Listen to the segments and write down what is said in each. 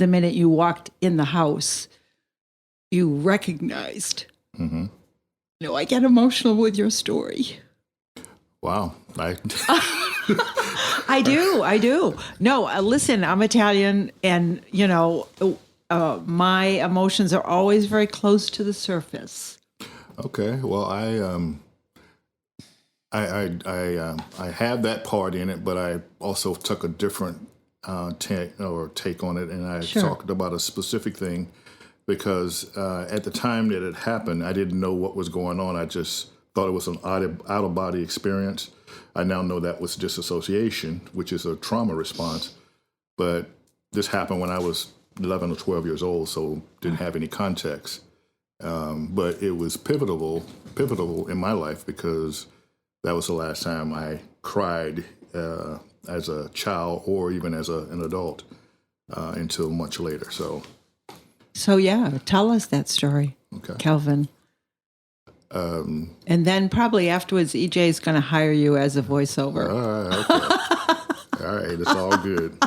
the minute you walked in the house, you recognized. Mm-hmm. No, I get emotional with your story. Wow. I do. No, listen, I'm Italian, and, my emotions are always very close to the surface. Okay. Well, I have that part in it, but I also took a different take on it, and I talked about a specific thing because at the time that it happened, I didn't know what was going on. I just thought it was an out-of-body experience. I now know that was disassociation, which is a trauma response. But this happened when I was 11 or 12 years old, so didn't have any context. But it was pivotal in my life because that was the last time I cried as a child or even as an adult until much later. So yeah, tell us that story, okay. Kelvin. And then probably afterwards, EJ is going to hire you as a voiceover. All right, okay. All right, it's all good.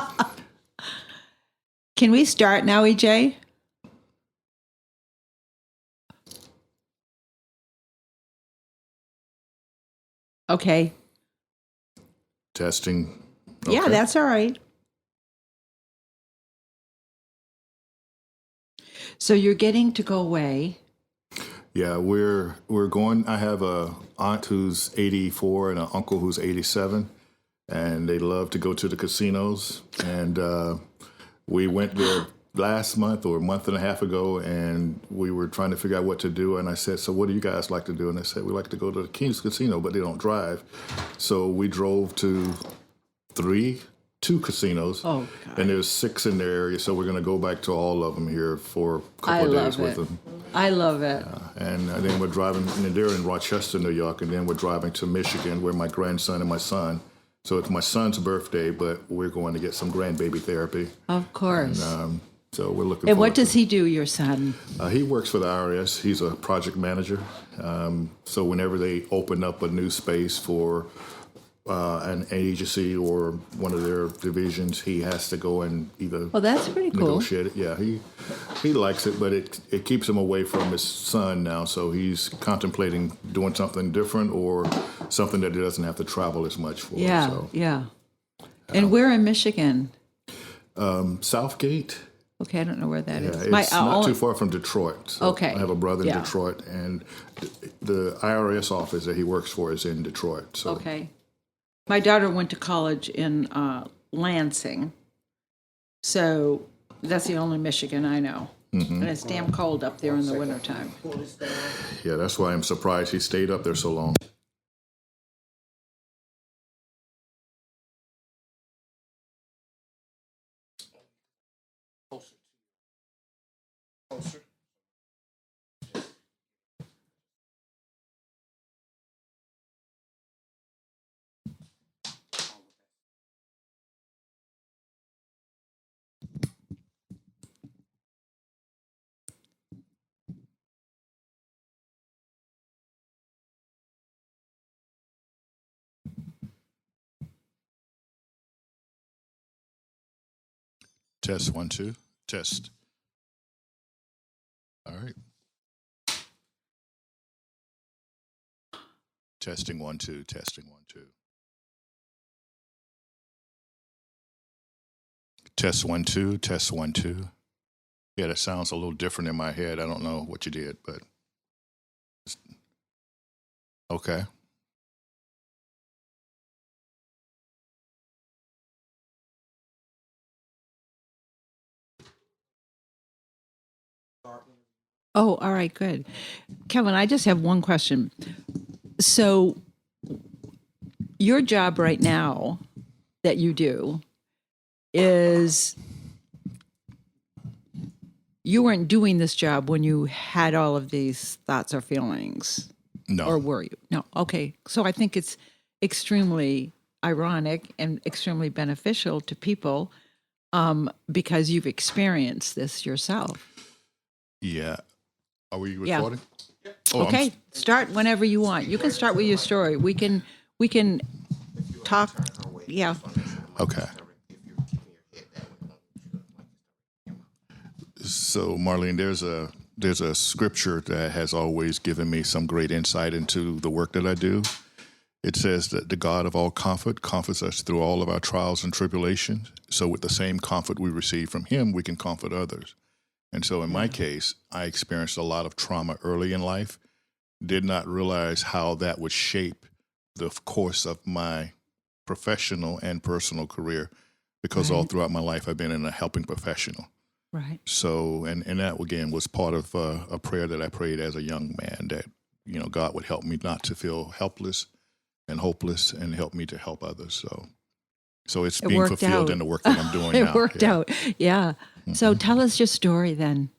Can we start now, EJ? Okay. Testing. Okay. Yeah, that's all right. So you're getting to go away. Yeah, we're going. I have a aunt who's 84 and an uncle who's 87, and they love to go to the casinos. And we went there last month or a month and a half ago, and we were trying to figure out what to do. And I said, "So what do you guys like to do?" And they said, "We like to go to the King's Casino, but they don't drive." So we drove to two casinos, and there's 6 in the area. So we're going to go back to all of them here for a couple of days with them. I love it. And then we're driving, and they're in Rochester, New York, and then we're driving to Michigan where my grandson and my son. So it's my son's birthday, but we're going to get some grandbaby therapy. Of course. And, so we're looking. And what does he do, your son? He works for the IRS. He's a project manager. So whenever they open up a new space for an agency or one of their divisions, he has to go and either that's pretty cool. Negotiate it. Yeah, he likes it, but it keeps him away from his son now. So he's contemplating doing something different or something that he doesn't have to travel as much for. Yeah, so, yeah. And we're in Michigan. Southgate. Okay, I don't know where that is. It's not too far from Detroit. So okay. I have a brother in Detroit, and the IRS office that he works for is in Detroit. So. Okay. My daughter went to college in Lansing, so that's the only Michigan I know. Mm-hmm. And it's damn cold up there in the wintertime. Yeah, that's why I'm surprised he stayed up there so long. Closer. Test 1 2. Test. All right. Testing 1 2. Testing 1 2. Test 1 2. Test 1 2. Yeah, that sounds a little different in my head. I don't know what you did, but okay. Oh, all right, good. Kelvin, I just have one question. So your job right now that you do is you weren't doing this job when you had all of these thoughts or feelings. No. Or were you? No. Okay. So I think it's extremely ironic and extremely beneficial to people because you've experienced this yourself. Yeah. Are we recording? Yeah. Oh, okay. Start whenever you want. You can start with your story. We can talk. Yeah. Okay. So, Marlene, there's a scripture that has always given me some great insight into the work that I do. It says that the God of all comfort comforts us through all of our trials and tribulations. So, with the same comfort we receive from Him, we can comfort others. And so, in my case, I experienced a lot of trauma early in life. Did not realize how that would shape the course of my professional and personal career, because all Right. throughout my life I've been in a helping professional. Right. So, and that again was part of a prayer that I prayed as a young man, that, God would help me not to feel helpless and hopeless, and help me to help others. So it's It being worked fulfilled out. in the work that I'm doing It now. worked Yeah. out. Yeah. So tell us your story then.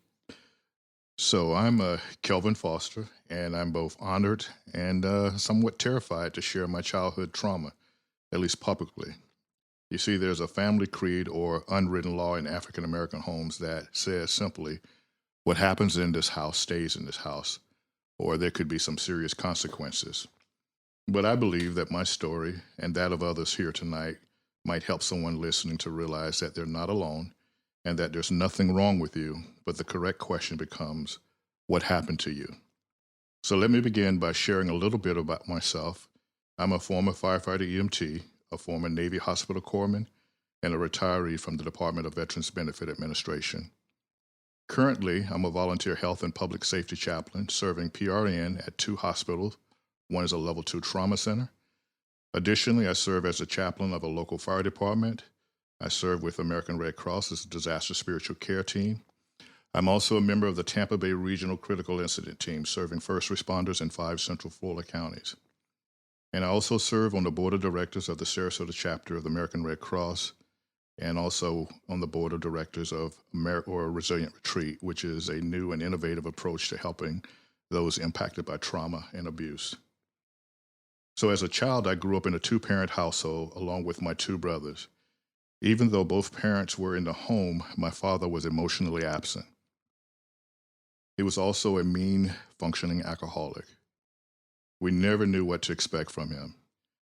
So I'm Kelvin Foster, and I'm both honored and somewhat terrified to share my childhood trauma, at least publicly. You see, there's a family creed or unwritten law in African American homes that says simply, what happens in this house stays in this house, or there could be some serious consequences. But I believe that my story and that of others here tonight might help someone listening to realize that they're not alone and that there's nothing wrong with you, but the correct question becomes, what happened to you? So let me begin by sharing a little bit about myself. I'm a former firefighter EMT, a former Navy hospital corpsman, and a retiree from the Department of Veterans Benefit Administration. Currently, I'm a volunteer health and public safety chaplain serving PRN at 2 hospitals. One is a level 2 trauma center. Additionally, I serve as a chaplain of a local fire department. I serve with American Red Cross's disaster spiritual care team. I'm also a member of the Tampa Bay Regional Critical Incident Team, serving first responders in 5 central Florida counties. And I also serve on the board of directors of the Sarasota chapter of the American Red Cross, and also on the board of directors of Resilient Retreat, which is a new and innovative approach to helping those impacted by trauma and abuse. So as a child, I grew up in a 2-parent household along with my 2 brothers. Even though both parents were in the home, my father was emotionally absent. He was also a mean, functioning alcoholic. We never knew what to expect from him,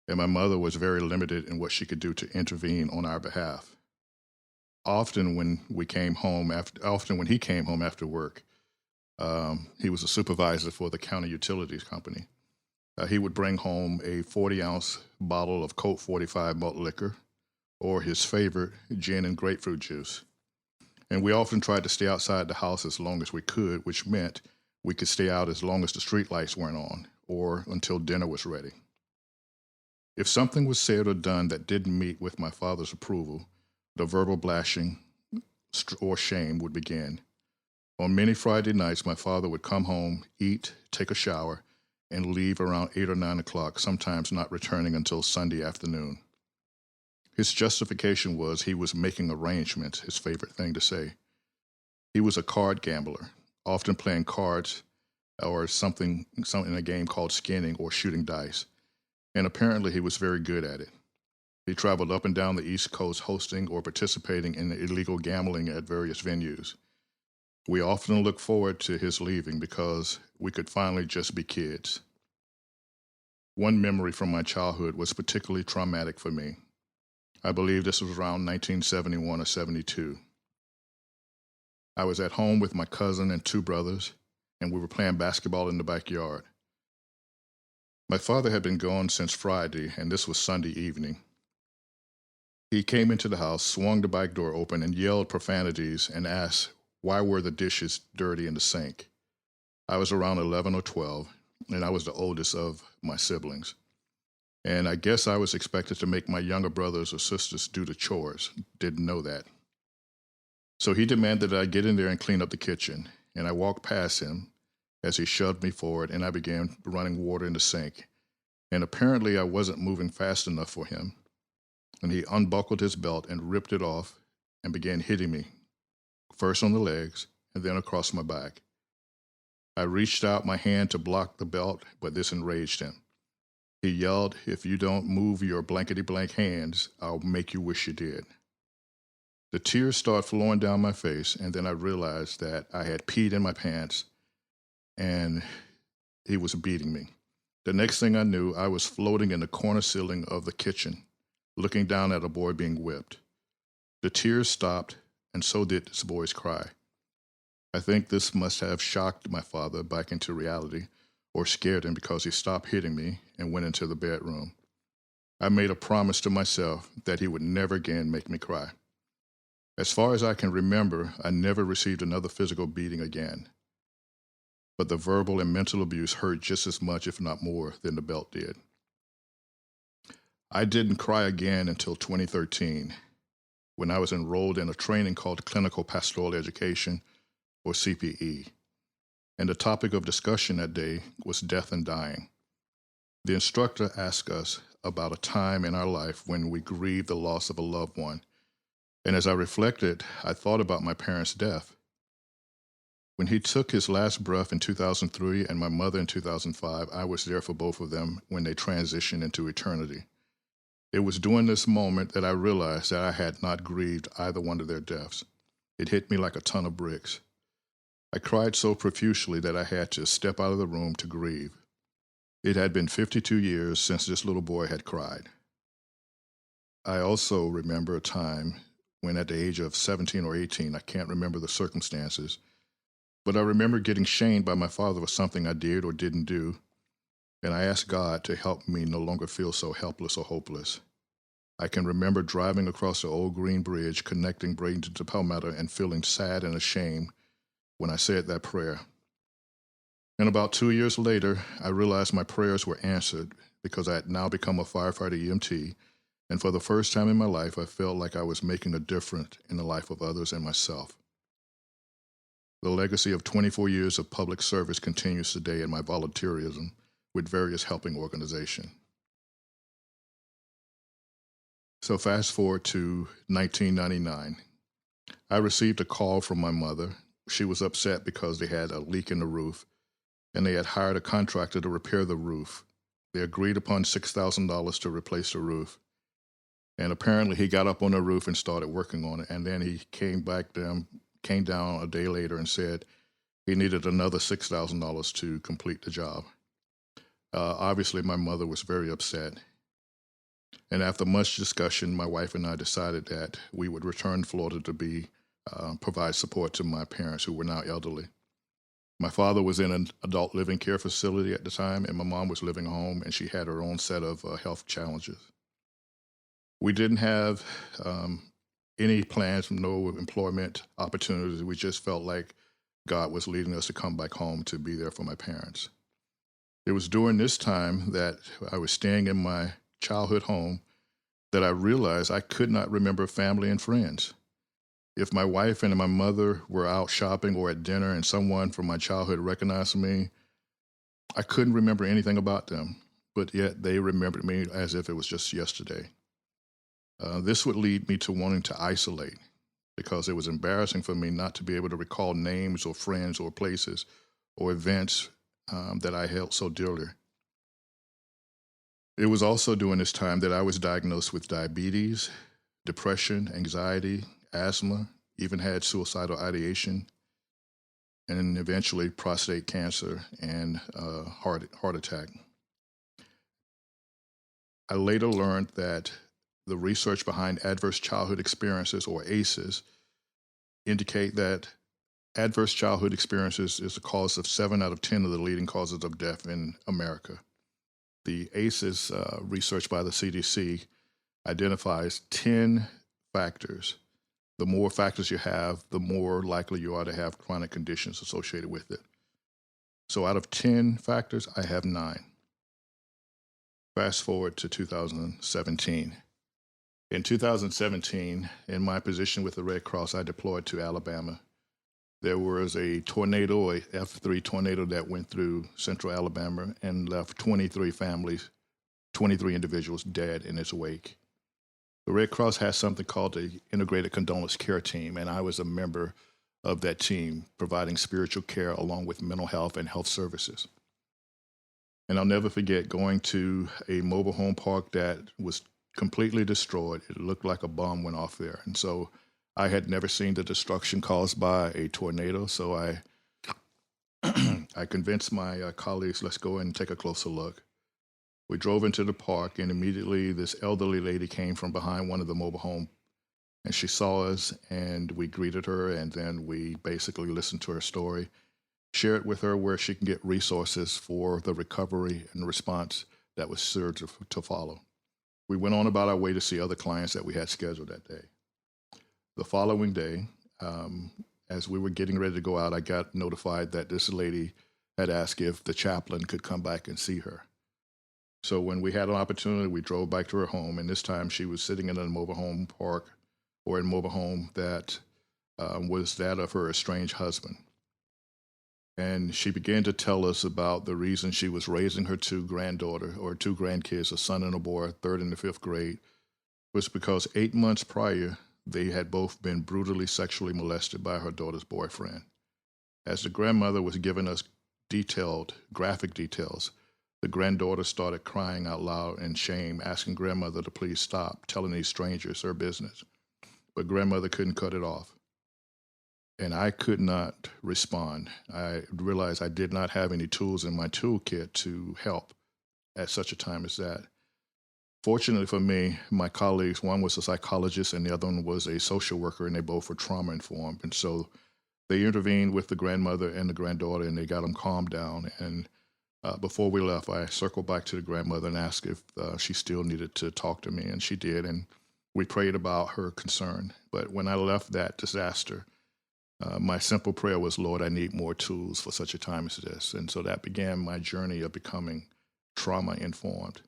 and my mother was very limited in what she could do to intervene on our behalf. Often when he came home after work, he was a supervisor for the county utilities company. He would bring home a 40-ounce bottle of Colt 45 malt liquor, or his favorite, gin and grapefruit juice. And we often tried to stay outside the house as long as we could, which meant we could stay out as long as the street lights weren't on, or until dinner was ready. If something was said or done that didn't meet with my father's approval, the verbal bashing or shame would begin. On many Friday nights, my father would come home, eat, take a shower, and leave around 8 or 9 o'clock, sometimes not returning until Sunday afternoon. His justification was he was making arrangements, his favorite thing to say. He was a card gambler, often playing cards or something in a game called skinning or shooting dice, and apparently he was very good at it. He traveled up and down the East Coast hosting or participating in illegal gambling at various venues. We often looked forward to his leaving because we could finally just be kids. One memory from my childhood was particularly traumatic for me. I believe this was around 1971 or 72. I was at home with my cousin and 2 brothers, and we were playing basketball in the backyard. My father had been gone since Friday, and this was Sunday evening. He came into the house, swung the back door open, and yelled profanities and asked, why were the dishes dirty in the sink? I was around 11 or 12, and I was the oldest of my siblings. And I guess I was expected to make my younger brothers or sisters do the chores. Didn't know that. So he demanded that I get in there and clean up the kitchen, and I walked past him as he shoved me forward, and I began running water in the sink. And apparently I wasn't moving fast enough for him, and he unbuckled his belt and ripped it off and began hitting me, first on the legs and then across my back. I reached out my hand to block the belt, but this enraged him. He yelled, if you don't move your blankety-blank hands, I'll make you wish you did. The tears started flowing down my face, and then I realized that I had peed in my pants, and he was beating me. The next thing I knew, I was floating in the corner ceiling of the kitchen, looking down at a boy being whipped. The tears stopped, and so did this boy's cry. I think this must have shocked my father back into reality or scared him because he stopped hitting me and went into the bedroom. I made a promise to myself that he would never again make me cry. As far as I can remember, I never received another physical beating again. But the verbal and mental abuse hurt just as much, if not more, than the belt did. I didn't cry again until 2013, when I was enrolled in a training called Clinical Pastoral Education, or CPE. And the topic of discussion that day was death and dying. The instructor asked us about a time in our life when we grieved the loss of a loved one. And as I reflected, I thought about my parents' death. When he took his last breath in 2003 and my mother in 2005, I was there for both of them when they transitioned into eternity. It was during this moment that I realized that I had not grieved either one of their deaths. It hit me like a ton of bricks. I cried so profusely that I had to step out of the room to grieve. It had been 52 years since this little boy had cried. I also remember a time when at the age of 17 or 18, I can't remember the circumstances, but I remember getting shamed by my father for something I did or didn't do, and I asked God to help me no longer feel so helpless or hopeless. I can remember driving across the old Green Bridge, connecting Bradenton to Palmetto, and feeling sad and ashamed when I said that prayer. And about 2 years later, I realized my prayers were answered because I had now become a firefighter EMT, and for the first time in my life, I felt like I was making a difference in the life of others and myself. The legacy of 24 years of public service continues today in my volunteerism with various helping organizations. So fast forward to 1999. I received a call from my mother. She was upset because they had a leak in the roof, and they had hired a contractor to repair the roof. They agreed upon $6,000 to replace the roof. And apparently he got up on the roof and started working on it. And then he came down a day later and said he needed another $6,000 to complete the job. Obviously, my mother was very upset. And after much discussion, my wife and I decided that we would return to Florida to provide support to my parents who were now elderly. My father was in an adult living care facility at the time, and my mom was living home, and she had her own set of health challenges. We didn't have any plans, no employment opportunities. We just felt like God was leading us to come back home to be there for my parents. It was during this time that I was staying in my childhood home that I realized I could not remember family and friends. If my wife and my mother were out shopping or at dinner and someone from my childhood recognized me, I couldn't remember anything about them, but yet they remembered me as if it was just yesterday. This would lead me to wanting to isolate because it was embarrassing for me not to be able to recall names or friends or places or events that I held so dearly. It was also during this time that I was diagnosed with diabetes, depression, anxiety, asthma, even had suicidal ideation, and eventually prostate cancer and heart attack. I later learned that the research behind adverse childhood experiences, or ACEs, indicate that adverse childhood experiences is the cause of 7 out of 10 of the leading causes of death in America. The ACEs research by the CDC identifies 10 factors. The more factors you have, the more likely you are to have chronic conditions associated with it. So out of 10 factors, I have 9. Fast forward to 2017. In 2017, in my position with the Red Cross, I deployed to Alabama. There was a tornado, a F3 tornado that went through central Alabama and left 23 families, 23 individuals dead in its wake. The Red Cross has something called the Integrated Condolence Care Team, and I was a member of that team, providing spiritual care along with mental health and health services. And I'll never forget going to a mobile home park that was completely destroyed. It looked like a bomb went off there. And so I had never seen the destruction caused by a tornado. So I convinced my colleagues, let's go and take a closer look. We drove into the park, and immediately this elderly lady came from behind one of the mobile home And she saw us, and we greeted her, and then we basically listened to her story, shared with her where she can get resources for the recovery and response that was sure to follow. We went on about our way to see other clients that we had scheduled that day. The following day, as we were getting ready to go out, I got notified that this lady had asked if the chaplain could come back and see her. So when we had an opportunity, we drove back to her home, and this time she was sitting in a mobile home park or in a mobile home that was that of her estranged husband. And she began to tell us about the reason she was raising her two grandkids, a son and a boy, third and the fifth grade, was because 8 months prior, they had both been brutally sexually molested by her daughter's boyfriend. As the grandmother was giving us graphic details, the granddaughter started crying out loud in shame, asking grandmother to please stop telling these strangers her business. But grandmother couldn't cut it off. And I could not respond. I realized I did not have any tools in my toolkit to help at such a time as that. Fortunately for me, my colleagues, one was a psychologist and the other one was a social worker, and they both were trauma informed. And so they intervened with the grandmother and the granddaughter, and they got them calmed down. And before we left, I circled back to the grandmother and asked if she still needed to talk to me, and she did. And we prayed about her concern. But when I left that disaster, my simple prayer was, Lord, I need more tools for such a time as this. And so that began my journey of becoming trauma-informed.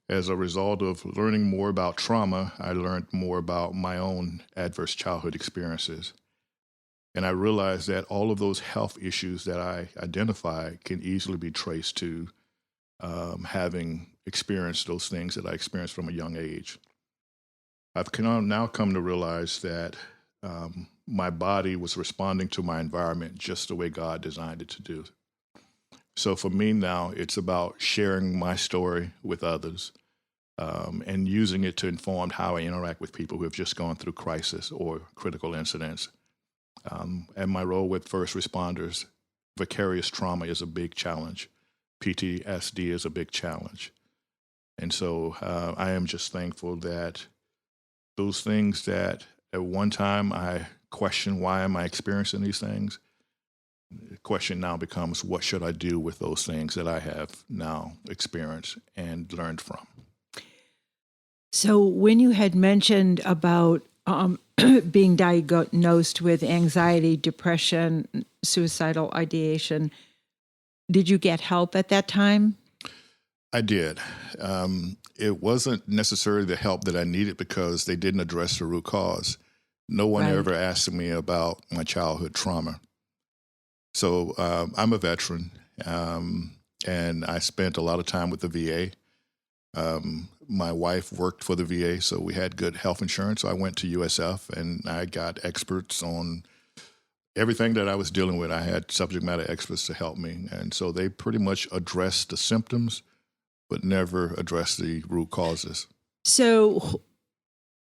As a result of learning more about trauma, I learned more about my own adverse childhood experiences. And I realized that all of those health issues that I identified can easily be traced to having experienced those things that I experienced from a young age. I've now come to realize that my body was responding to my environment just the way God designed it to do. So for me now, it's about sharing my story with others and using it to inform how I interact with people who have just gone through crisis or critical incidents. And my role with first responders, vicarious trauma is a big challenge. PTSD is a big challenge. And so I am just thankful that those things that at one time I questioned, why am I experiencing these things? The question now becomes, what should I do with those things that I have now experienced and learned from? So when you had mentioned about being diagnosed with anxiety, depression, suicidal ideation, did you get help at that time? I did. It wasn't necessarily the help that I needed because they didn't address the root cause. No one Right. ever asked me about my childhood trauma. So I'm a veteran, and I spent a lot of time with the VA. My wife worked for the VA, so we had good health insurance. So I went to USF, and I got experts on everything that I was dealing with. I had subject matter experts to help me. And so they pretty much addressed the symptoms, but never addressed the root causes. So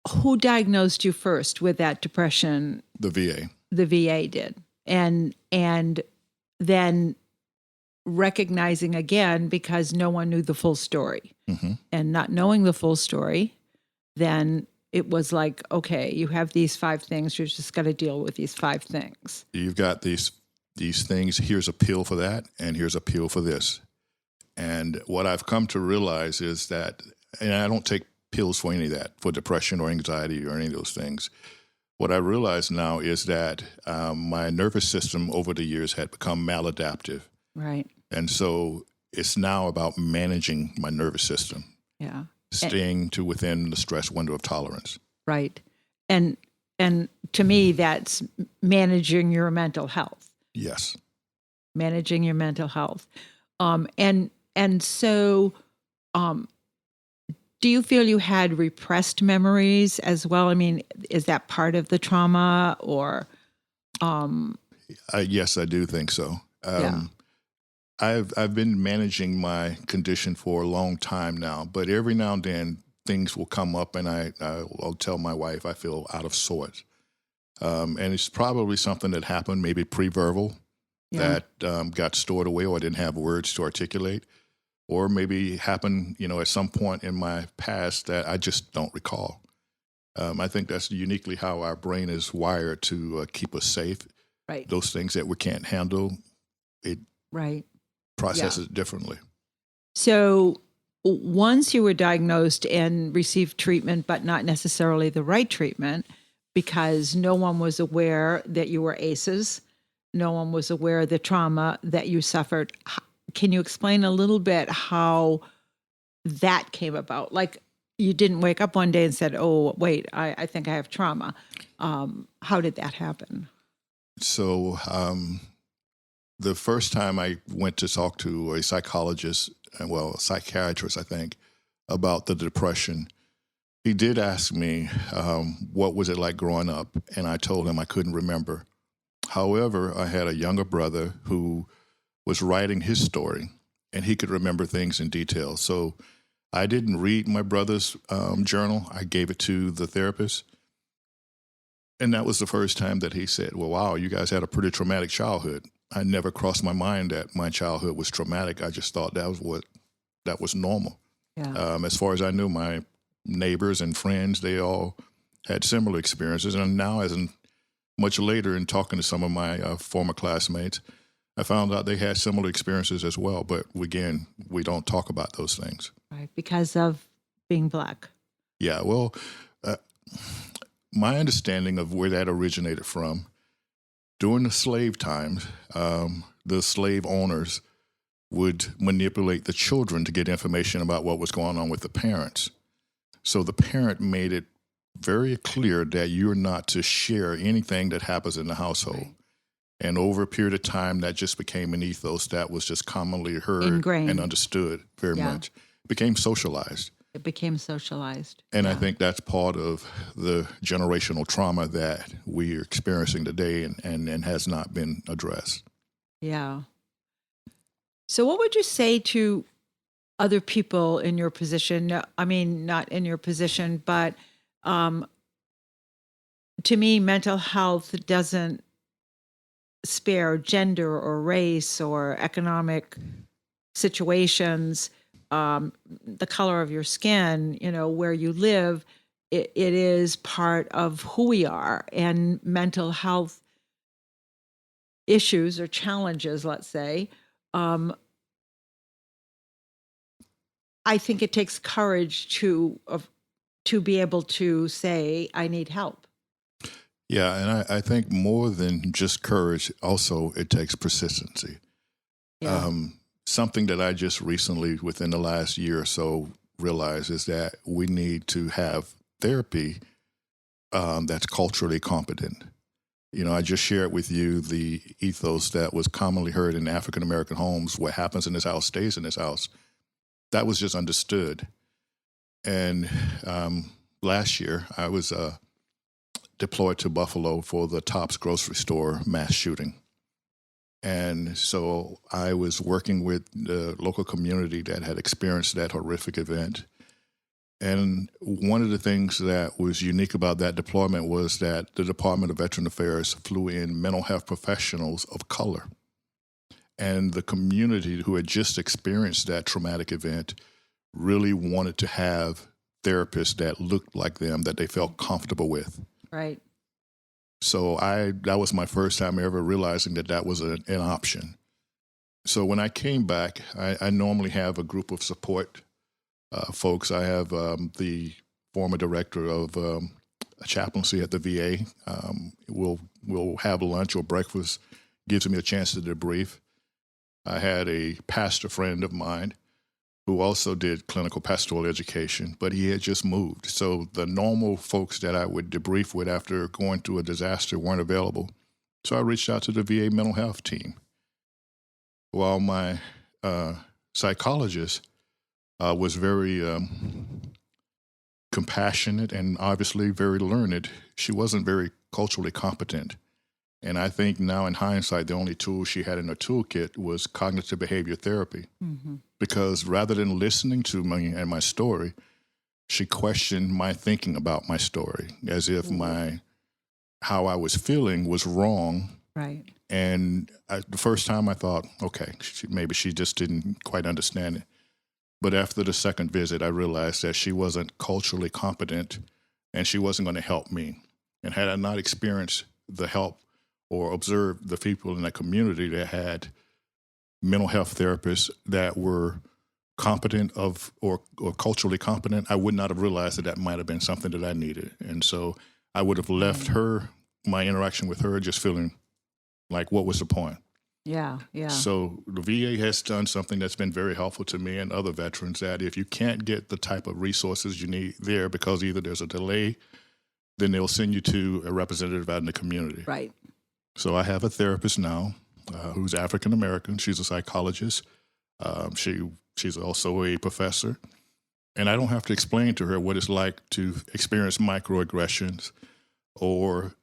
who diagnosed you first with that depression? The VA. The VA did. And then recognizing again, because no one knew the full story. Mm-hmm. And not knowing the full story, then it was like, okay, you have these 5 things. You're just got to deal with these 5 things. You've got these things. Here's a pill for that, and here's a pill for this. And what I've come to realize is that, and I don't take pills for any of that, for depression or anxiety or any of those things. What I realize now is that my nervous system over the years had become maladaptive. Right. And so it's now about managing my nervous system. Yeah. Staying to within the stress window of tolerance. Right. And to me, that's managing your mental health. Yes. Managing your mental health. And so do you feel you had repressed memories as well? I mean, is that part of the trauma or? Yes, I do think so. Yeah. I've been managing my condition for a long time now, but every now and then things will come up, and I'll tell my wife I feel out of sorts. And it's probably something that happened, maybe pre-verbal, that got stored away or I didn't have words to articulate, or maybe happened, at some point in my past that I just don't recall. I think that's uniquely how our brain is wired to keep us safe. Right. Those things that we can't handle, it Right. processes differently. So once you were diagnosed and received treatment, but not necessarily the right treatment, because no one was aware that you were ACEs, no one was aware of the trauma that you suffered. Can you explain a little bit how that came about? Like, you didn't wake up one day and said, oh, wait, I think I have trauma. How did that happen? So the first time I went to talk to a psychologist, a psychiatrist, I think, about the depression, he did ask me, what was it like growing up? And I told him I couldn't remember. However, I had a younger brother who was writing his story, and he could remember things in detail. So I didn't read my brother's journal. I gave it to the therapist. And that was the first time that he said, well, wow, you guys had a pretty traumatic childhood. I never crossed my mind that my childhood was traumatic. I just thought that was normal. Yeah. As far as I knew, my neighbors and friends, they all had similar experiences. And now, much later, in talking to some of my former classmates, I found out they had similar experiences as well. But again, we don't talk about those things. Right. Because of being Black. Yeah. Well, my understanding of where that originated from, during the slave times, the slave owners would manipulate the children to get information about what was going on with the parents. So the parent made it very clear that you're not to share anything that happens in the household. Right. And over a period of time, that just became an ethos that was just commonly heard ingrained and understood very much. It became socialized. It became socialized. And I think that's part of the generational trauma that we are experiencing today and has not been addressed. Yeah. So what would you say to other people in your position? I mean, not in your position, but to me, mental health doesn't spare gender or race or economic situations, the color of your skin, where you live. It is part of who we are, and mental health issues or challenges, let's say. I think it takes courage to be able to say, I need help. Yeah, and I think more than just courage, also it takes persistency. Yeah. Something that I just recently, within the last year or so, realized is that we need to have therapy that's culturally competent. I just shared with you the ethos that was commonly heard in African-American homes: what happens in this house stays in this house. That was just understood. And last year, I was deployed to Buffalo for the Tops grocery store mass shooting. And so I was working with the local community that had experienced that horrific event. And one of the things that was unique about that deployment was that the Department of Veteran Affairs flew in mental health professionals of color. And the community who had just experienced that traumatic event really wanted to have therapists that looked like them, that they felt comfortable with. Right. So that was my first time ever realizing that was an option. So when I came back, I normally have a group of support folks. I have the former director of a chaplaincy at the VA. We'll have lunch or breakfast, gives me a chance to debrief. I had a pastor friend of mine who also did clinical pastoral education, but he had just moved. So the normal folks that I would debrief with after going through a disaster weren't available. So I reached out to the VA mental health team. While my psychologist was very compassionate and obviously very learned, she wasn't very culturally competent. And I think now in hindsight, the only tool she had in her toolkit was cognitive behavior therapy. Mm-hmm. Because rather than listening to me and my story, she questioned my thinking about my story as if how I was feeling was wrong. Right. And the first time I thought, okay, maybe she just didn't quite understand it. But after the second visit, I realized that she wasn't culturally competent and she wasn't going to help me. And had I not experienced the help or observed the people in that community that had mental health therapists that were competent or culturally competent, I would not have realized that might have been something that I needed. And so I would have left my interaction with her just feeling like, what was the point? Yeah, yeah. So the VA has done something that's been very helpful to me and other veterans, that if you can't get the type of resources you need there because either there's a delay, then they'll send you to a representative out in the community. Right. So I have a therapist now who's African American. She's a psychologist. She's also a professor. And I don't have to explain to her what it's like to experience microaggressions or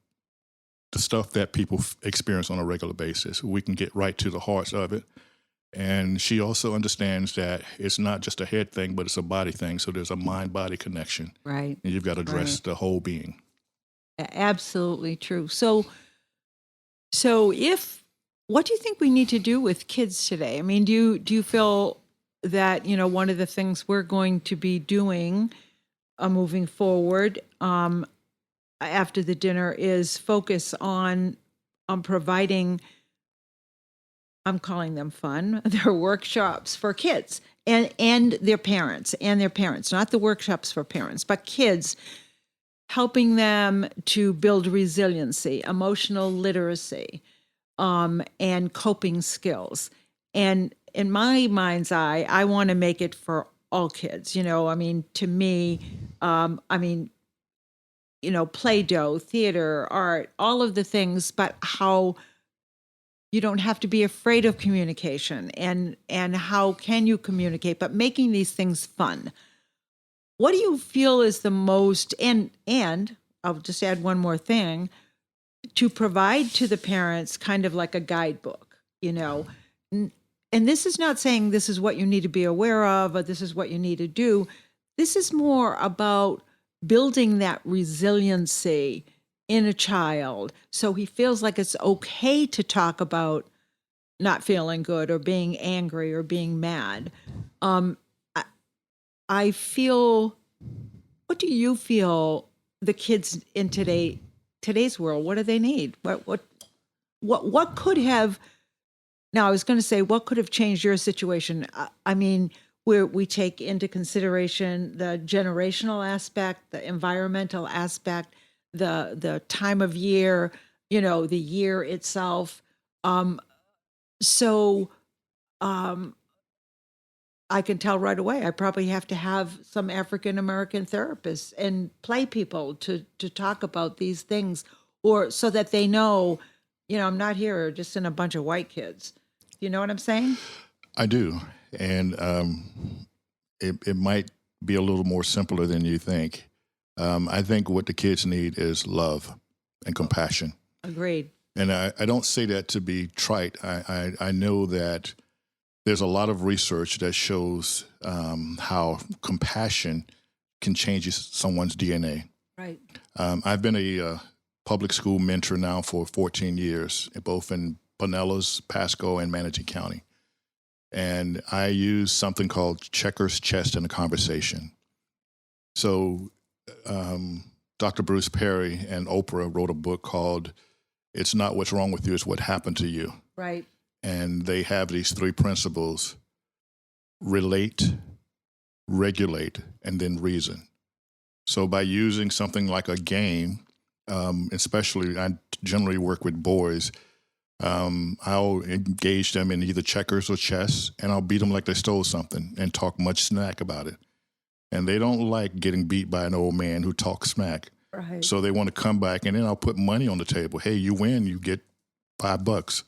the stuff that people experience on a regular basis. We can get right to the heart of it. And she also understands that it's not just a head thing, but it's a body thing. So there's a mind-body connection. Right. And you've got to address the whole being. Absolutely true. So what do you think we need to do with kids today? I mean, do you feel that, one of the things we're going to be doing moving forward after the dinner is focus on providing, I'm calling them fun, their workshops for kids and their parents, not the workshops for parents, but kids, helping them to build resiliency, emotional literacy, and coping skills. And in my mind's eye, I want to make it for all kids. To me, Play-Doh, theater, art, all of the things, but how you don't have to be afraid of communication and how can you communicate, but making these things fun. What do you feel is the most, and I'll just add one more thing, to provide to the parents kind of like a guidebook, and this is not saying this is what you need to be aware of or this is what you need to do. This is more about building that resiliency in a child so he feels like it's okay to talk about not feeling good or being angry or being mad. I feel, what do you feel the kids in today's world, what do they need? What could have, now I was going to say, what could have changed your situation? I mean, where we take into consideration the generational aspect, the environmental aspect, the time of year, the year itself. I can tell right away, I probably have to have some African-American therapists and play people to talk about these things, or so that they know, I'm not here just in a bunch of white kids. You know what I'm saying? I do. And it might be a little more simpler than you think. I think what the kids need is love and compassion. Agreed. And I don't say that to be trite. I know that there's a lot of research that shows how compassion can change someone's DNA. Right. I've been a public school mentor now for 14 years, both in Pinellas, Pasco, and Manatee County. And I use something called checkers, chess, and a conversation. So Dr. Bruce Perry and Oprah wrote a book called It's Not What's Wrong With You, It's What Happened to You. Right. And they have these three principles: relate, regulate, and then reason. So by using something like a game, especially I generally work with boys, I'll engage them in either checkers or chess, and I'll beat them like they stole something and talk much smack about it. And they don't like getting beat by an old man who talks smack. Right. So they want to come back, and then I'll put money on the table. Hey, you win, you get $5.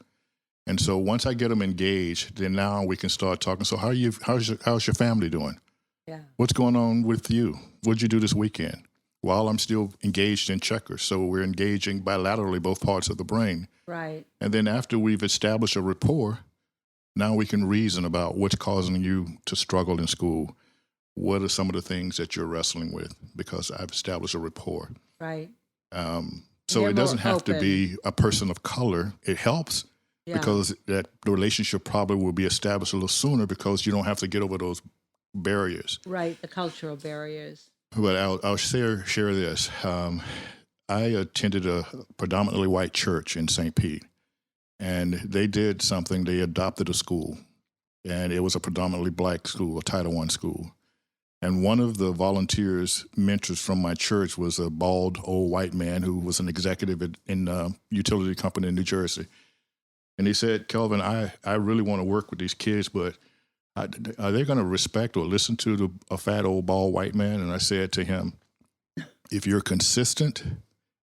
And so once I get them engaged, then now we can start talking. So how's your family doing? Yeah. What's going on with you? What'd you do this weekend? While I'm still engaged in checkers. So we're engaging bilaterally both parts of the brain. Right. And then after we've established a rapport, now we can reason about what's causing you to struggle in school. What are some of the things that you're wrestling with? Because I've established a rapport. Right. So it doesn't have to be a person of color. It helps. Yeah. Because that the relationship probably will be established a little sooner because you don't have to get over those barriers. Right, the cultural barriers. But I'll share this. I attended a predominantly white church in St. Pete, and they did something. They adopted a school, and it was a predominantly black school, a Title I school. And one of the volunteers, mentors from my church, was a bald old white man who was an executive in a utility company in New Jersey. And he said, Kelvin, I really want to work with these kids, but are they going to respect or listen to a fat old bald white man? And I said to him, if you're consistent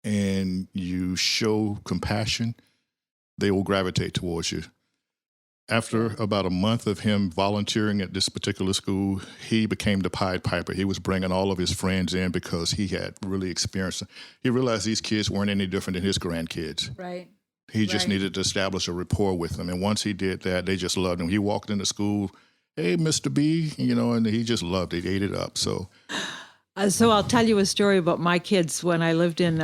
and you show compassion, they will gravitate towards you. After about a month of him volunteering at this particular school, he became the Pied Piper. He was bringing all of his friends in because he had really experienced. He realized these kids weren't any different than his grandkids. Right. He just needed to establish a rapport with them. And once he did that, they just loved him. He walked into school, hey, Mr. B, and he just loved it. He ate it up. So I'll tell you a story about my kids. When I lived in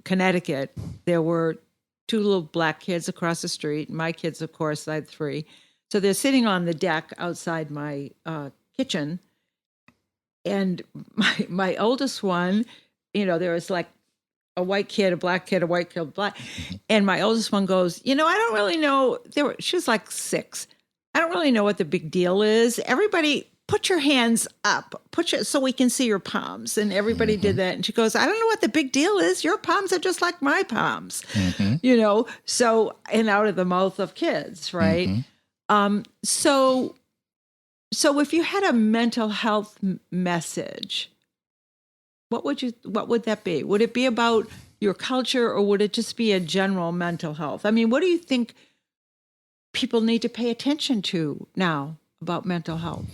Connecticut, there were 2 little black kids across the street. My kids, of course, I had 3. So they're sitting on the deck outside my kitchen. And my oldest one, there was like a white kid, a black kid, a white kid, black. And my oldest one goes, I don't really know. She was like 6. I don't really know what the big deal is. Everybody put your hands up, so we can see your palms. And everybody did that. And she goes, I don't know what the big deal is. Your palms are just like my palms, so, and out of the mouth of kids. Right. So if you had a mental health message, what would that be? Would it be about your culture, or would it just be a general mental health? I mean, what do you think people need to pay attention to now about mental health?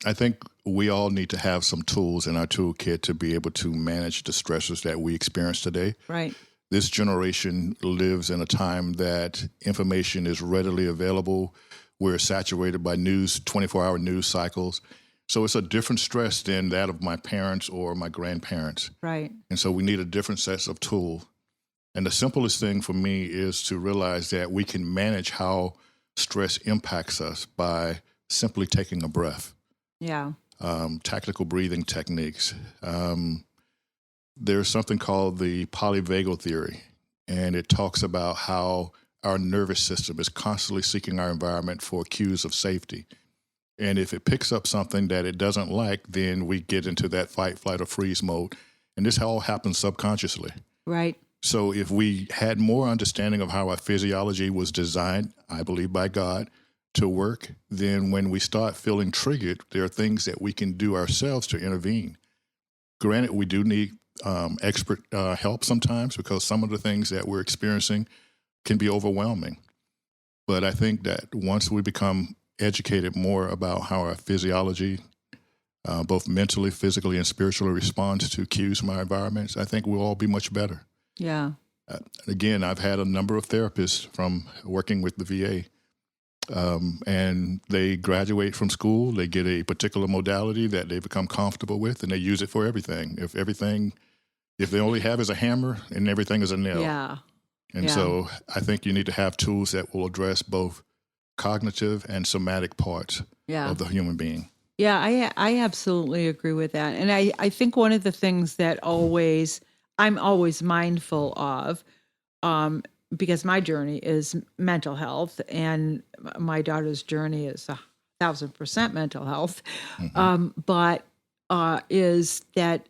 I think we all need to have some tools in our toolkit to be able to manage the stresses that we experience today. Right. This generation lives in a time that information is readily available. We're saturated by 24-hour news cycles. So it's a different stress than that of my parents or my grandparents. Right. And so we need a different set of tools. And the simplest thing for me is to realize that we can manage how stress impacts us by simply taking a breath. Yeah. Tactical breathing techniques. There's something called the polyvagal theory, and it talks about how our nervous system is constantly seeking our environment for cues of safety. And if it picks up something that it doesn't like, then we get into that fight, flight, or freeze mode. And this all happens subconsciously. Right. So if we had more understanding of how our physiology was designed, I believe by God, to work, then when we start feeling triggered, there are things that we can do ourselves to intervene. Granted, we do need expert help sometimes, because some of the things that we're experiencing can be overwhelming. But I think that once we become educated more about how our physiology, both mentally, physically, and spiritually, responds to cues from our environments, I think we'll all be much better. Yeah. Again, I've had a number of therapists from working with the VA. And they graduate from school, they get a particular modality that they become comfortable with, and they use it for everything. If they only have is a hammer, and everything is a nail. Yeah. And so I think you need to have tools that will address both cognitive and somatic parts of the human being. Yeah, I absolutely agree with that. And I think one of the things that I'm always mindful of, because my journey is mental health, and my daughter's journey is 1,000% mental health. But is that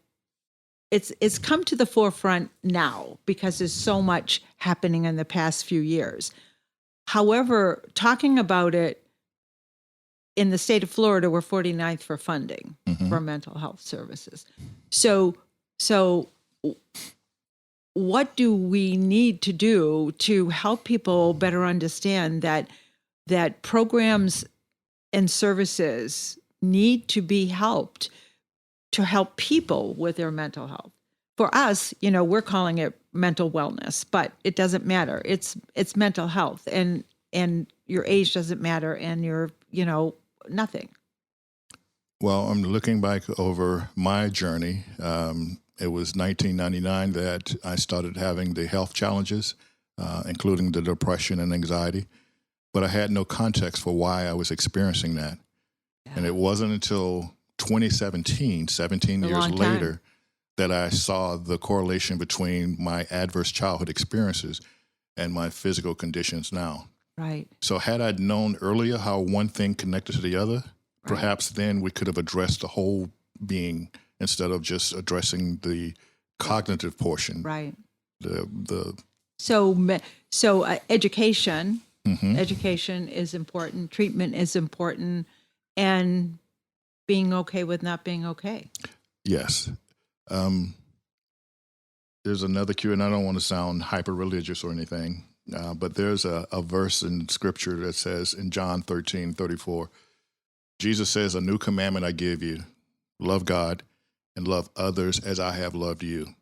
it's come to the forefront now because there's so much happening in the past few years. However, talking about it in the state of Florida, we're 49th for funding for mental health services. So what do we need to do to help people better understand that programs and services need to be helped to help people with their mental health? For us, we're calling it mental wellness, but it doesn't matter. It's mental health, and your age doesn't matter, and your nothing. Well, I'm looking back over my journey. It was 1999 that I started having the health challenges, including the depression and anxiety. But I had no context for why I was experiencing that. Yeah. And it wasn't until 2017, 17 A years long time. later, that I saw the correlation between my adverse childhood experiences and my physical conditions now. Right. So had I known earlier how one thing connected to the other, perhaps then we could have addressed the whole being instead of just addressing the cognitive portion. Right. The So education, mhm. education is important. Treatment is important, and being okay with not being okay. Yes. There's another cue, and I don't want to sound hyper religious or anything, but there's a verse in scripture that says in John 13:34, Jesus says, "A new commandment I give you, love God and love others as I have loved you."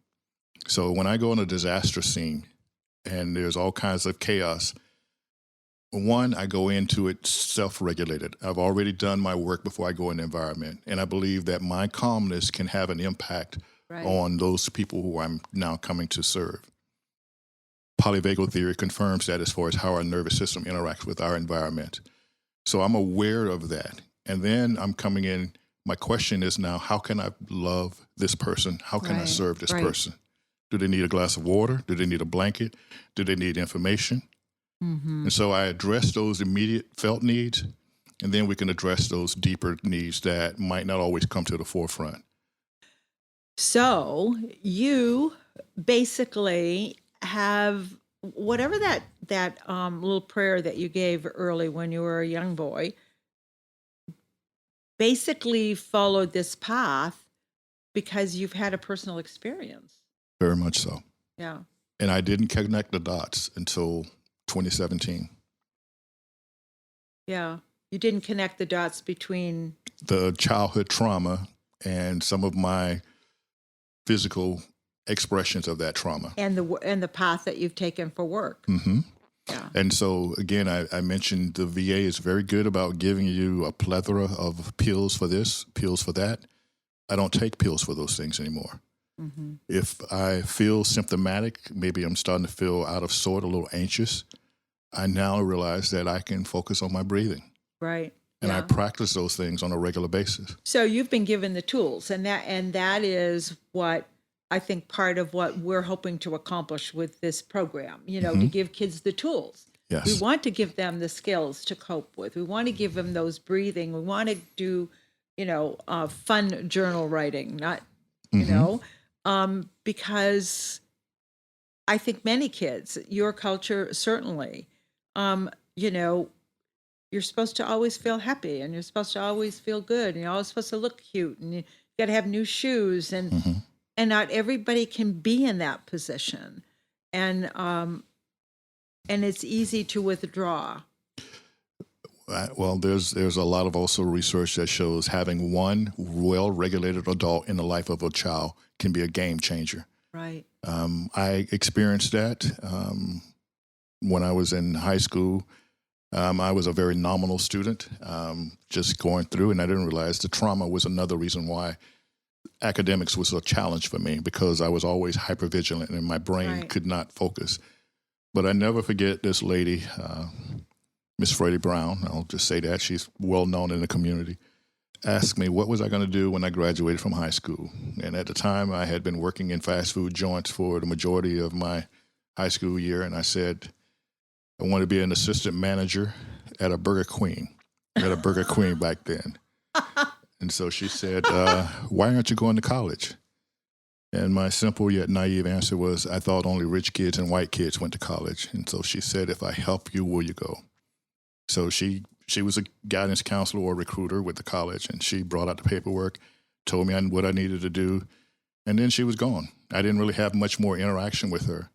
So when I go in a disaster scene and there's all kinds of chaos, one, I go into it self-regulated. I've already done my work before I go in the environment. And I believe that my calmness can have an impact on those people who I'm now coming to serve. Polyvagal theory confirms that as far as how our nervous system interacts with our environment. So I'm aware of that. And then I'm coming in, my question is now, how can I love this person? How can I serve this person? Do they need a glass of water? Do they need a blanket? Do they need information? Mm-hmm. And so I address those immediate felt needs, and then we can address those deeper needs that might not always come to the forefront. So you basically have whatever that little prayer that you gave early when you were a young boy, basically followed this path because you've had a personal experience. Very much so. Yeah. And I didn't connect the dots until 2017. Yeah. You didn't connect the dots between the childhood trauma and some of my physical expressions of that trauma. And the path that you've taken for work. Mm-hmm. Yeah. And so, again, I mentioned the VA is very good about giving you a plethora of pills for this, pills for that. I don't take pills for those things anymore. Mm-hmm. If I feel symptomatic, maybe I'm starting to feel out of sort, a little anxious, I now realize that I can focus on my breathing. Right. And I practice those things on a regular basis. So you've been given the tools, and that is what I think part of what we're hoping to accomplish with this program, to give kids the tools. Yes. We want to give them the skills to cope with. We want to give them those breathing. We want to do, fun journal writing, not, because I think many kids, your culture certainly, you're supposed to always feel happy, and you're supposed to always feel good, and you're always supposed to look cute, and you got to have new shoes, and not everybody can be in that position, and it's easy to withdraw. Well, there's a lot of also research that shows having one well-regulated adult in the life of a child can be a game changer. Right. I experienced that when I was in high school. I was a very nominal student, just going through, and I didn't realize the trauma was another reason why academics was a challenge for me, because I was always hypervigilant and my brain could not focus. But I never forget this lady, Miss Freddie Brown, I'll just say that, she's well known in the community, asked me what was I going to do when I graduated from high school. And at the time I had been working in fast food joints for the majority of my high school year, and I said, I want to be an assistant manager at a Burger Queen. I had a Burger Queen back then. And so she said, why aren't you going to college? And my simple yet naive answer was, I thought only rich kids and white kids went to college. And so she said, if I help you, will you go? So she was a guidance counselor or recruiter with the college, and she brought out the paperwork, told me what I needed to do, and then she was gone. I didn't really have much more interaction with her.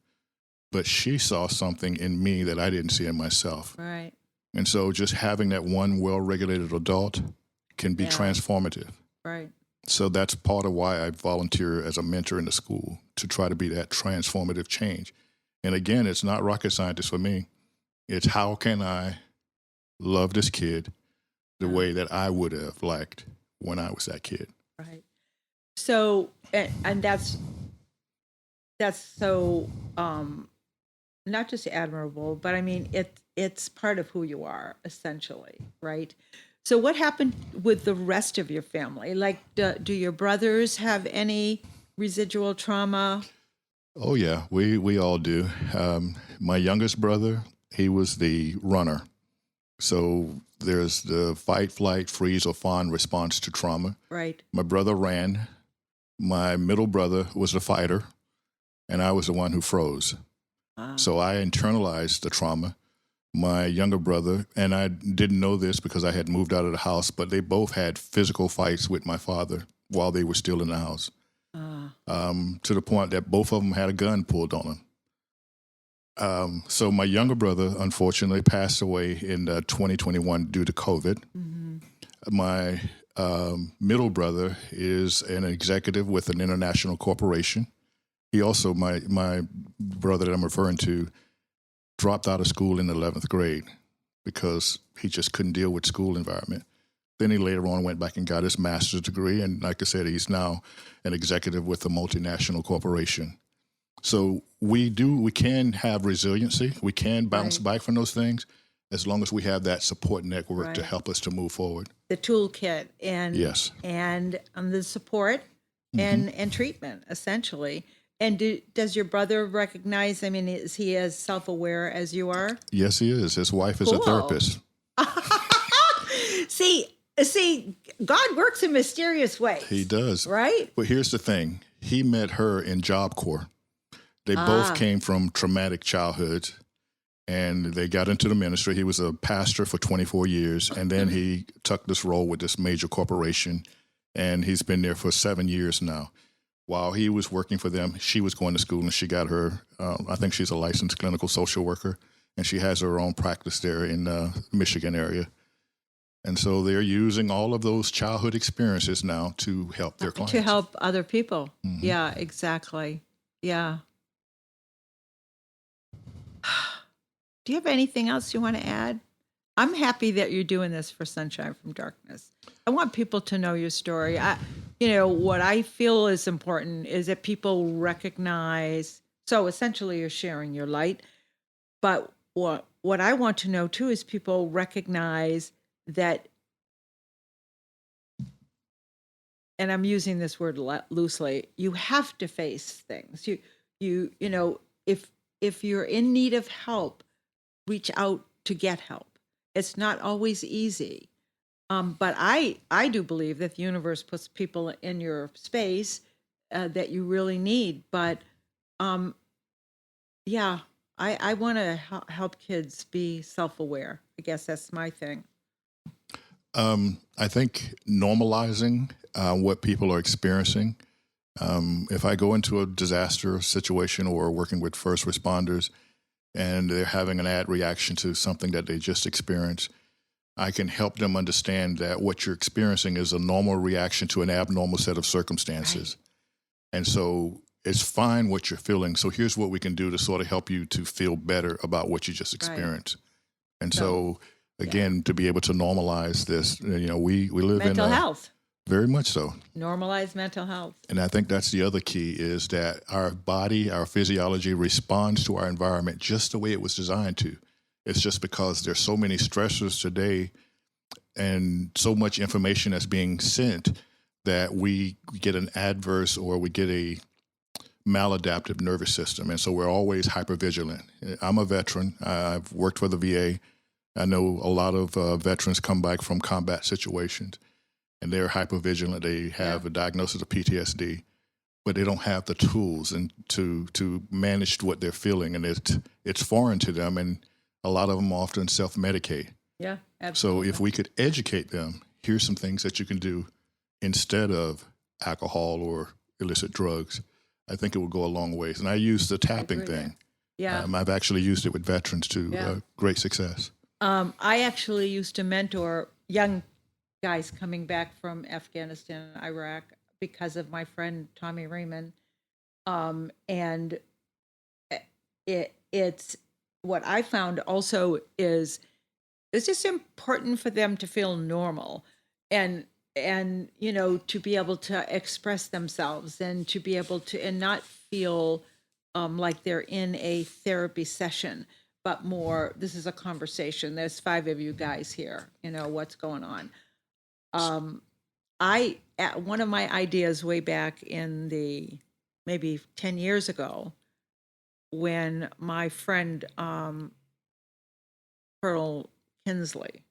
But she saw something in me that I didn't see in myself. Right. And so just having that one well-regulated adult can be transformative. Right. So that's part of why I volunteer as a mentor in the school, to try to be that transformative change. And again, it's not rocket scientist for me. It's how can I love this kid the way that I would have liked when I was that kid. Right. So, and that's so, not just admirable, but I mean, it's part of who you are, essentially, right? So what happened with the rest of your family? Like, do your brothers have any residual trauma? Oh yeah, we all do. My youngest brother, he was the runner. So there's the fight, flight, freeze, or fawn response to trauma. Right. My brother ran. My middle brother was the fighter, and I was the one who froze. Ah. So I internalized the trauma. My younger brother, and I didn't know this because I had moved out of the house, but they both had physical fights with my father while they were still in the house, to the point that both of them had a gun pulled on them. So my younger brother, unfortunately, passed away in 2021 due to COVID. Mm-hmm. My middle brother is an executive with an international corporation. He also, my brother that I'm referring to, dropped out of school in the 11th grade because he just couldn't deal with school environment. Then he later on went back and got his master's degree. And like I said, he's now an executive with a multinational corporation. So we can have resiliency. We can bounce back from those things as long as we have that support network to help us to move forward. The toolkit and yes, and the support and treatment essentially. And does your brother recognize? I mean, is he as self-aware as you are? Yes, he is. His wife is a therapist. See, God works in mysterious ways. He does, right? But here's the thing: he met her in Job Corps. They both came from traumatic childhoods, and they got into the ministry. He was a pastor for 24 years, and then he took this role with this major corporation, and he's been there for 7 years now. While he was working for them, she was going to school, and she got her, I think she's a licensed clinical social worker, and she has her own practice there in the Michigan area. And so they're using all of those childhood experiences now to help their clients. To help other people. Mm-hmm. Yeah, exactly. Yeah. Do you have anything else you want to add? I'm happy that you're doing this for Sunshine from Darkness. I want people to know your story. What I feel is important is that people recognize. So essentially, you're sharing your light. But what I want to know too is people recognize that, and I'm using this word loosely. You have to face things. If you're in need of help, reach out to get help. It's not always easy. But I do believe that the universe puts people in your space that you really need. But I want to help kids be self-aware. I guess that's my thing. I think normalizing what people are experiencing. If I go into a disaster situation or working with first responders and they're having an ad reaction to something that they just experienced, I can help them understand that what you're experiencing is a normal reaction to an abnormal set of circumstances. Right. And so it's fine what you're feeling. So here's what we can do to sort of help you to feel better about what you just experienced. Right. And so again, to be able to normalize this, we live in mental health. Very much so. Normalize mental health. And I think that's the other key is that our body, our physiology responds to our environment just the way it was designed to. It's just because there's so many stressors today and so much information that's being sent that we get an adverse or we get a maladaptive nervous system. And so we're always hypervigilant. I'm a veteran. I've worked for the VA. I know a lot of veterans come back from combat situations and they're hypervigilant. They have a diagnosis of PTSD, but they don't have the tools and to manage what they're feeling. And it's foreign to them. And a lot of them often self-medicate. Yeah, absolutely. So if we could educate them, here's some things that you can do instead of alcohol or illicit drugs, I think it would go a long ways. And I use the tapping thing. Yeah. I've actually used it with veterans to great success. I actually used to mentor young guys coming back from Afghanistan and Iraq because of my friend Tommy Raymond. And it's what I found also is it's just important for them to feel normal and to be able to express themselves and to be able to and not feel like they're in a therapy session, but more, this is a conversation. There's 5 of you guys here, what's going on. One of my ideas way back in maybe 10 years ago, when my friend, Pearl Kinsley,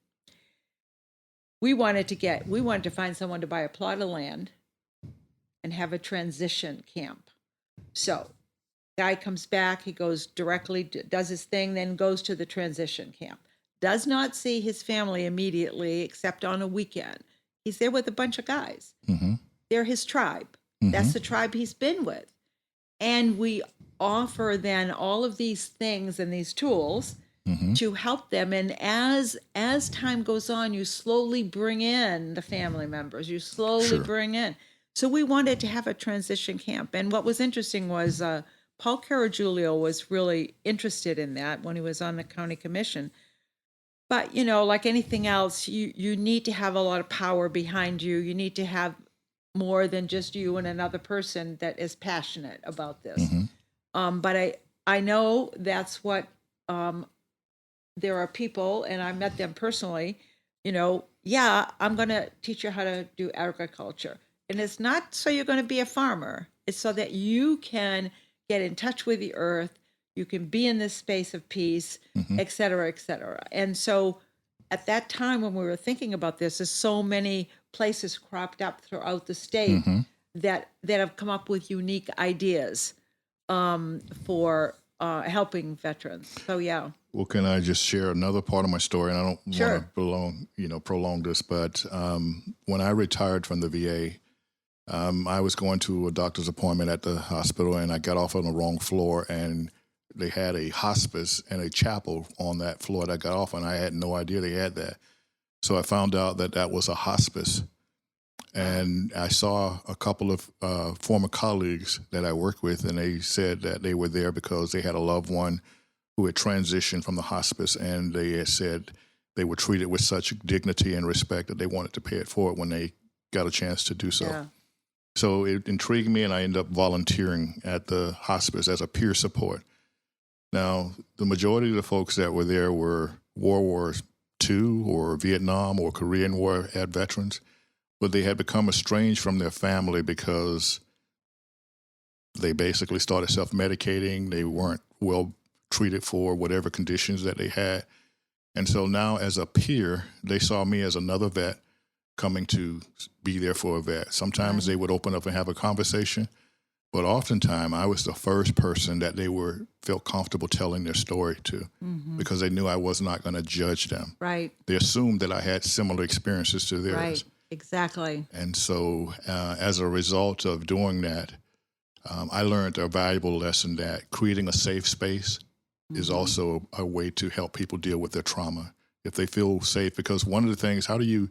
we wanted to find someone to buy a plot of land and have a transition camp. So guy comes back, he goes directly, does his thing, then goes to the transition camp. Does not see his family immediately except on a weekend. He's there with a bunch of guys. Mm-hmm. They're his tribe. Mm-hmm. That's the tribe he's been with. And we offer then all of these things and these tools to help them. And as time goes on, you slowly bring in the family members. You slowly bring in. So we wanted to have a transition camp. And what was interesting was Paul Carajulio was really interested in that when he was on the county commission. But, like anything else, you need to have a lot of power behind you. You need to have more than just you and another person that is passionate about this. But I know that's what there are people, and I met them personally, I'm going to teach you how to do agriculture. And it's not so you're going to be a farmer. It's so that you can get in touch with the earth. You can be in this space of peace, et cetera, et cetera. And so at that time when we were thinking about this, there's so many places cropped up throughout the state that have come up with unique ideas for helping veterans. So, yeah. Well, can I just share another part of my story? And I don't want to prolong this, but when I retired from the VA, I was going to a doctor's appointment at the hospital, and I got off on the wrong floor, and they had a hospice and a chapel on that floor that I got off, and I had no idea they had that. So I found out that was a hospice, and I saw a couple of former colleagues that I worked with, and they said that they were there because they had a loved one who had transitioned from the hospice, and they had said they were treated with such dignity and respect that they wanted to pay it forward when they got a chance to do so. Yeah. So it intrigued me, and I ended up volunteering at the hospice as a peer support. Now, the majority of the folks that were there were World War II or Vietnam or Korean War veterans, but they had become estranged from their family because they basically started self-medicating. They weren't well treated for whatever conditions that they had. And so now as a peer, they saw me as another vet coming to be there for a vet. Sometimes they would open up and have a conversation, but oftentimes I was the first person that they felt comfortable telling their story to because they knew I was not going to judge them. Right. They assumed that I had similar experiences to theirs. Right. Exactly. And so as a result of doing that, I learned a valuable lesson that creating a safe space is also a way to help people deal with their trauma if they feel safe. Because one of the things, how do you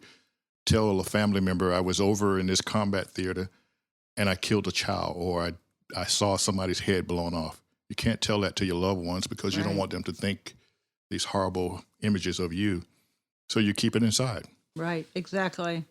tell a family member, I was over in this combat theater and I killed a child, or I saw somebody's head blown off? You can't tell that to your loved ones because you don't want them to think these horrible images of you. So you keep it inside. Right, exactly.